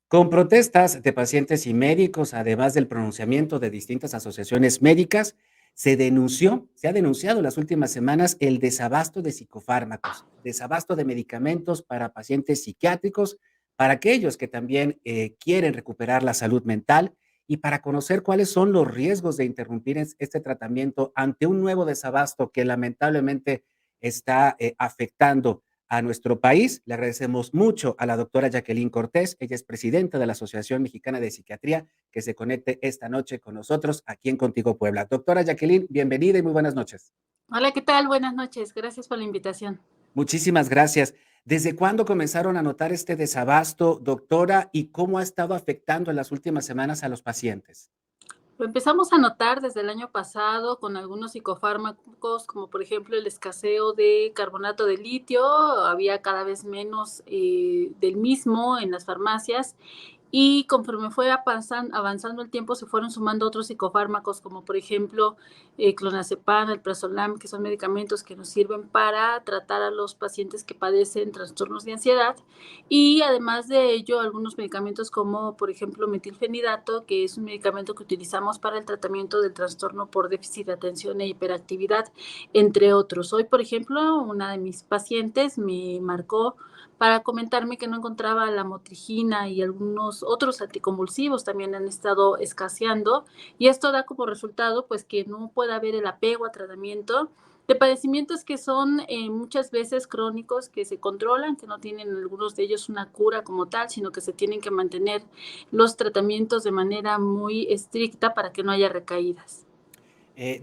Con protestas de pacientes y médicos, además del pronunciamiento de distintas asociaciones médicas, se ha denunciado en las últimas semanas el desabasto de psicofármacos, desabasto de medicamentos para pacientes psiquiátricos, para aquellos que también quieren recuperar la salud mental y para conocer cuáles son los riesgos de interrumpir este tratamiento ante un nuevo desabasto que lamentablemente está afectando a nuestro país. Le agradecemos mucho a la doctora Jacqueline Cortés, ella es presidenta de la Asociación Mexicana de Psiquiatría, que se conecte esta noche con nosotros aquí en Contigo Puebla. Doctora Jacqueline, bienvenida y muy buenas noches. Hola, ¿qué tal? Buenas noches. Gracias por la invitación. Muchísimas gracias. ¿Desde cuándo comenzaron a notar este desabasto, doctora, y cómo ha estado afectando en las últimas semanas a los pacientes? Lo empezamos a notar desde el año pasado con algunos psicofármacos, como por ejemplo el escaseo de carbonato de litio, había cada vez menos del mismo en las farmacias y conforme fue avanzando el tiempo se fueron sumando otros psicofármacos como por ejemplo clonazepam, alprazolam, que son medicamentos que nos sirven para tratar a los pacientes que padecen trastornos de ansiedad y además de ello algunos medicamentos como por ejemplo metilfenidato, que es un medicamento que utilizamos para el tratamiento del trastorno por déficit de atención e hiperactividad, entre otros. Hoy, por ejemplo, una de mis pacientes me marcó para comentarme que no encontraba la motrigina y algunos otros anticonvulsivos también han estado escaseando y esto da como resultado pues que no puede haber el apego a tratamiento de padecimientos que son muchas veces crónicos, que se controlan, que no tienen algunos de ellos una cura como tal, sino que se tienen que mantener los tratamientos de manera muy estricta para que no haya recaídas.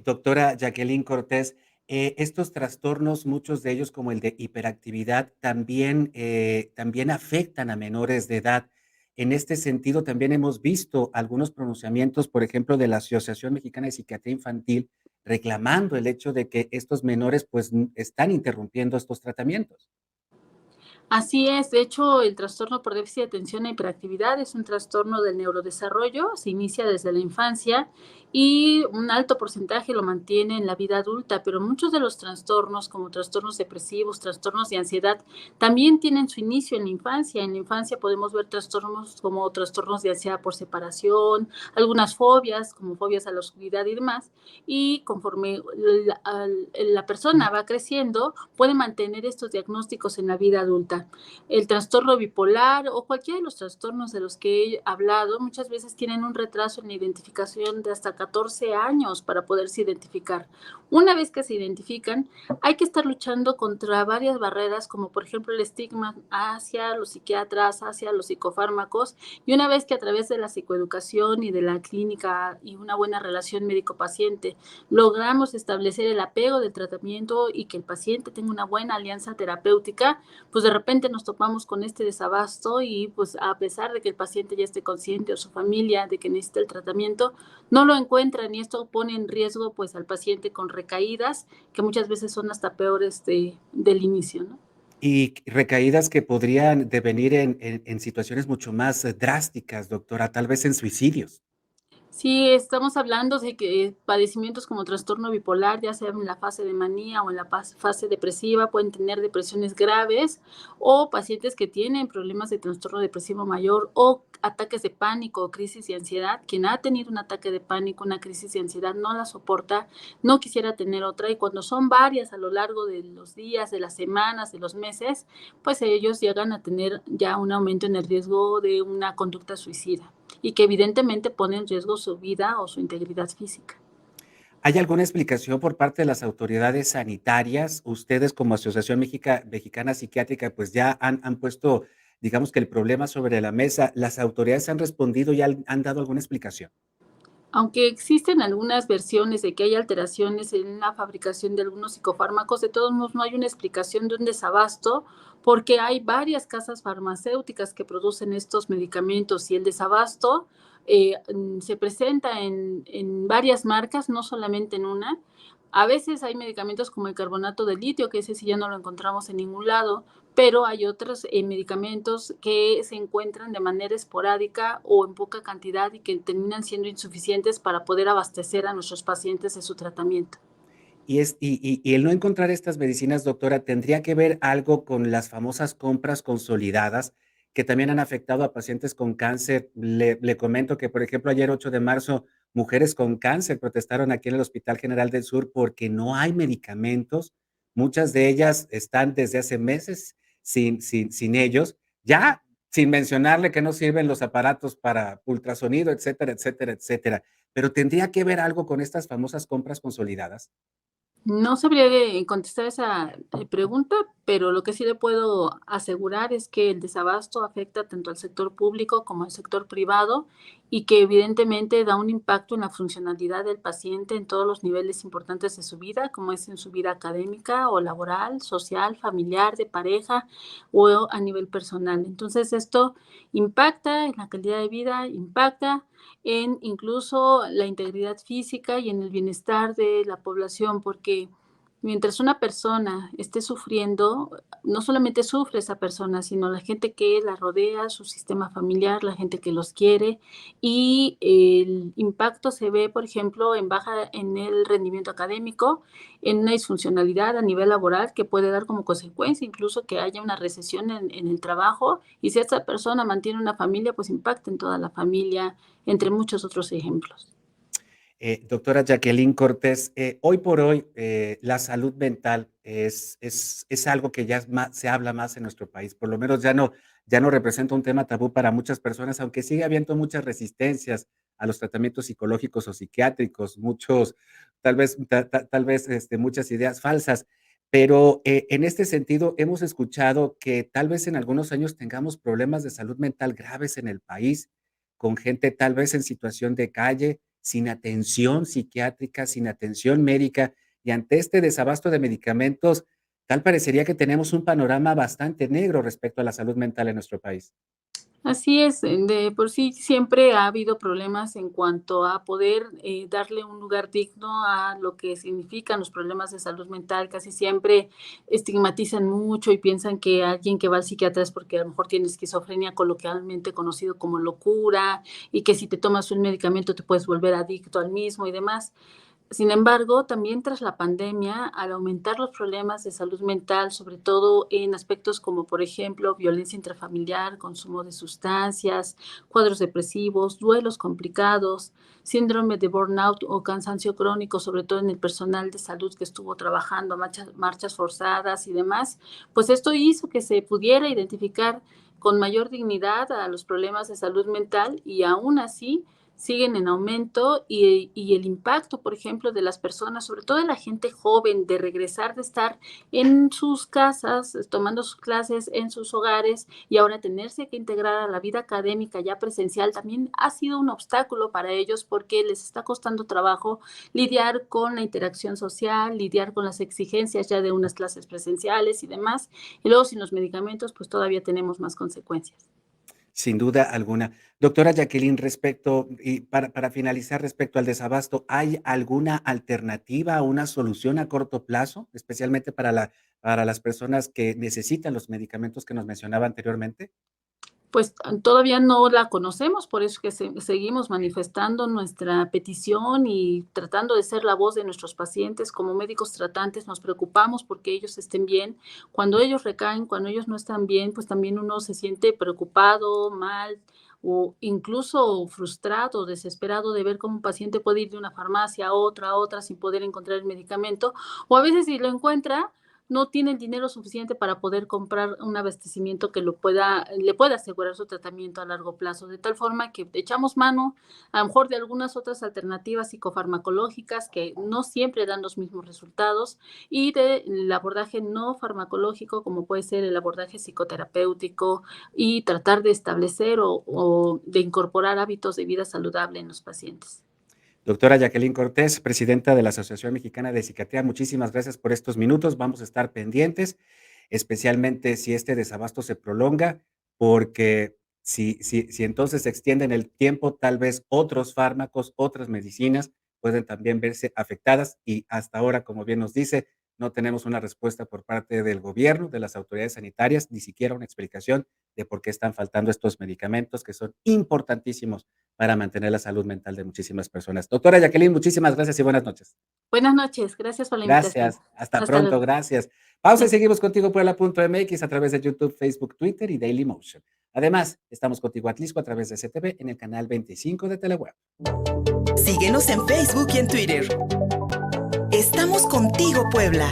Doctora Jacqueline Cortés, estos trastornos, muchos de ellos como el de hiperactividad, también afectan a menores de edad. En este sentido, también hemos visto algunos pronunciamientos, por ejemplo, de la Asociación Mexicana de Psiquiatría Infantil, reclamando el hecho de que estos menores pues están interrumpiendo estos tratamientos. Así es, de hecho, el trastorno por déficit de atención e hiperactividad es un trastorno del neurodesarrollo, se inicia desde la infancia y un alto porcentaje lo mantiene en la vida adulta, pero muchos de los trastornos, como trastornos depresivos, trastornos de ansiedad, también tienen su inicio en la infancia. En la infancia podemos ver trastornos como trastornos de ansiedad por separación, algunas fobias, como fobias a la oscuridad y demás, y conforme la persona va creciendo, puede mantener estos diagnósticos en la vida adulta. El trastorno bipolar o cualquiera de los trastornos de los que he hablado muchas veces tienen un retraso en la identificación de hasta 14 años para poderse identificar. Una vez que se identifican, hay que estar luchando contra varias barreras, como por ejemplo el estigma hacia los psiquiatras, hacia los psicofármacos, y una vez que a través de la psicoeducación y de la clínica y una buena relación médico-paciente logramos establecer el apego del tratamiento y que el paciente tenga una buena alianza terapéutica, pues de repente nos topamos con este desabasto y pues a pesar de que el paciente ya esté consciente o su familia de que necesita el tratamiento, no lo encuentran y esto pone en riesgo pues al paciente con recaídas que muchas veces son hasta peores del inicio, ¿no? Y recaídas que podrían devenir en situaciones mucho más drásticas, doctora, tal vez en suicidios. Sí, estamos hablando de que padecimientos como trastorno bipolar, ya sea en la fase de manía o en la fase depresiva, pueden tener depresiones graves o pacientes que tienen problemas de trastorno depresivo mayor o ataques de pánico o crisis de ansiedad. Quien ha tenido un ataque de pánico, una crisis de ansiedad, no la soporta, no quisiera tener otra y cuando son varias a lo largo de los días, de las semanas, de los meses, pues ellos llegan a tener ya un aumento en el riesgo de una conducta suicida y que evidentemente pone en riesgo su vida o su integridad física. ¿Hay alguna explicación por parte de las autoridades sanitarias? Ustedes como Asociación Mexicana Psiquiátrica, pues ya han puesto, digamos que el problema sobre la mesa. ¿Las autoridades han respondido y han dado alguna explicación? Aunque existen algunas versiones de que hay alteraciones en la fabricación de algunos psicofármacos, de todos modos no hay una explicación de un desabasto porque hay varias casas farmacéuticas que producen estos medicamentos y el desabasto se presenta en varias marcas, no solamente en una. A veces hay medicamentos como el carbonato de litio, que ese sí ya no lo encontramos en ningún lado, pero hay otros medicamentos que se encuentran de manera esporádica o en poca cantidad y que terminan siendo insuficientes para poder abastecer a nuestros pacientes de su tratamiento. Y el no encontrar estas medicinas, doctora, ¿tendría que ver algo con las famosas compras consolidadas que también han afectado a pacientes con cáncer. Le comento que, por ejemplo, ayer 8 de marzo, mujeres con cáncer protestaron aquí en el Hospital General del Sur porque no hay medicamentos. Muchas de ellas están desde hace meses sin ellos. Ya sin mencionarle que no sirven los aparatos para ultrasonido, etcétera, etcétera, etcétera. Pero tendría que ver algo con estas famosas compras consolidadas. No sabría contestar esa pregunta, pero lo que sí le puedo asegurar es que el desabasto afecta tanto al sector público como al sector privado y que evidentemente da un impacto en la funcionalidad del paciente en todos los niveles importantes de su vida, como es en su vida académica o laboral, social, familiar, de pareja o a nivel personal. Entonces esto impacta en la calidad de vida, impacta en incluso la integridad física y en el bienestar de la población, porque mientras una persona esté sufriendo, no solamente sufre esa persona, sino la gente que la rodea, su sistema familiar, la gente que los quiere, y el impacto se ve, por ejemplo, en baja en el rendimiento académico, en una disfuncionalidad a nivel laboral que puede dar como consecuencia incluso que haya una recesión en el trabajo, y si esta persona mantiene una familia, pues impacta en toda la familia, entre muchos otros ejemplos. Doctora Jacqueline Cortés, hoy por hoy la salud mental es algo que ya se habla más en nuestro país, por lo menos ya no representa un tema tabú para muchas personas, aunque sigue habiendo muchas resistencias a los tratamientos psicológicos o psiquiátricos, tal vez muchas ideas falsas, pero en este sentido hemos escuchado que tal vez en algunos años tengamos problemas de salud mental graves en el país, con gente tal vez en situación de calle, sin atención psiquiátrica, sin atención médica, y ante este desabasto de medicamentos, tal parecería que tenemos un panorama bastante negro respecto a la salud mental en nuestro país. Así es, de por sí siempre ha habido problemas en cuanto a poder darle un lugar digno a lo que significan los problemas de salud mental. Casi siempre estigmatizan mucho y piensan que alguien que va al psiquiatra es porque a lo mejor tiene esquizofrenia, coloquialmente conocido como locura, y que si te tomas un medicamento te puedes volver adicto al mismo y demás. Sin embargo, también tras la pandemia, al aumentar los problemas de salud mental, sobre todo en aspectos como, por ejemplo, violencia intrafamiliar, consumo de sustancias, cuadros depresivos, duelos complicados, síndrome de burnout o cansancio crónico, sobre todo en el personal de salud que estuvo trabajando, marchas forzadas y demás, pues esto hizo que se pudiera identificar con mayor dignidad a los problemas de salud mental y aún así siguen en aumento y el impacto, por ejemplo, de las personas, sobre todo de la gente joven, de regresar de estar en sus casas, tomando sus clases en sus hogares y ahora tenerse que integrar a la vida académica ya presencial, también ha sido un obstáculo para ellos porque les está costando trabajo lidiar con la interacción social, lidiar con las exigencias ya de unas clases presenciales y demás. Y luego sin los medicamentos, pues todavía tenemos más consecuencias. Sin duda alguna. Doctora Jacqueline, y para finalizar, respecto al desabasto, ¿hay alguna alternativa, una solución a corto plazo, especialmente para las personas que necesitan los medicamentos que nos mencionaba anteriormente? Pues, todavía no la conocemos, por eso que seguimos manifestando nuestra petición y tratando de ser la voz de nuestros pacientes. Como médicos tratantes nos preocupamos porque ellos estén bien. Cuando ellos recaen, cuando ellos no están bien, pues también uno se siente preocupado, mal o incluso frustrado, desesperado de ver cómo un paciente puede ir de una farmacia a otra sin poder encontrar el medicamento, o a veces si lo encuentra, no tiene el dinero suficiente para poder comprar un abastecimiento que le pueda asegurar su tratamiento a largo plazo, de tal forma que echamos mano a lo mejor de algunas otras alternativas psicofarmacológicas que no siempre dan los mismos resultados y del abordaje no farmacológico como puede ser el abordaje psicoterapéutico y tratar de establecer o de incorporar hábitos de vida saludable en los pacientes. Doctora Jacqueline Cortés, presidenta de la Asociación Mexicana de Psiquiatría, muchísimas gracias por estos minutos. Vamos a estar pendientes, especialmente si este desabasto se prolonga, porque si entonces se extiende en el tiempo, tal vez otros fármacos, otras medicinas pueden también verse afectadas y hasta ahora, como bien nos dice, no tenemos una respuesta por parte del gobierno, de las autoridades sanitarias, ni siquiera una explicación de por qué están faltando estos medicamentos que son importantísimos para mantener la salud mental de muchísimas personas. Doctora Jacqueline, muchísimas gracias y buenas noches. Buenas noches, gracias por la invitación. Gracias, hasta Hasta pronto, luego. gracias. Pausa y seguimos contigo por la punto MX a través de YouTube, Facebook, Twitter y Dailymotion. Además, estamos contigo Atlisco a través de CTV en el canal 25 de Teleweb. Síguenos en Facebook y en Twitter. Estamos contigo, Puebla.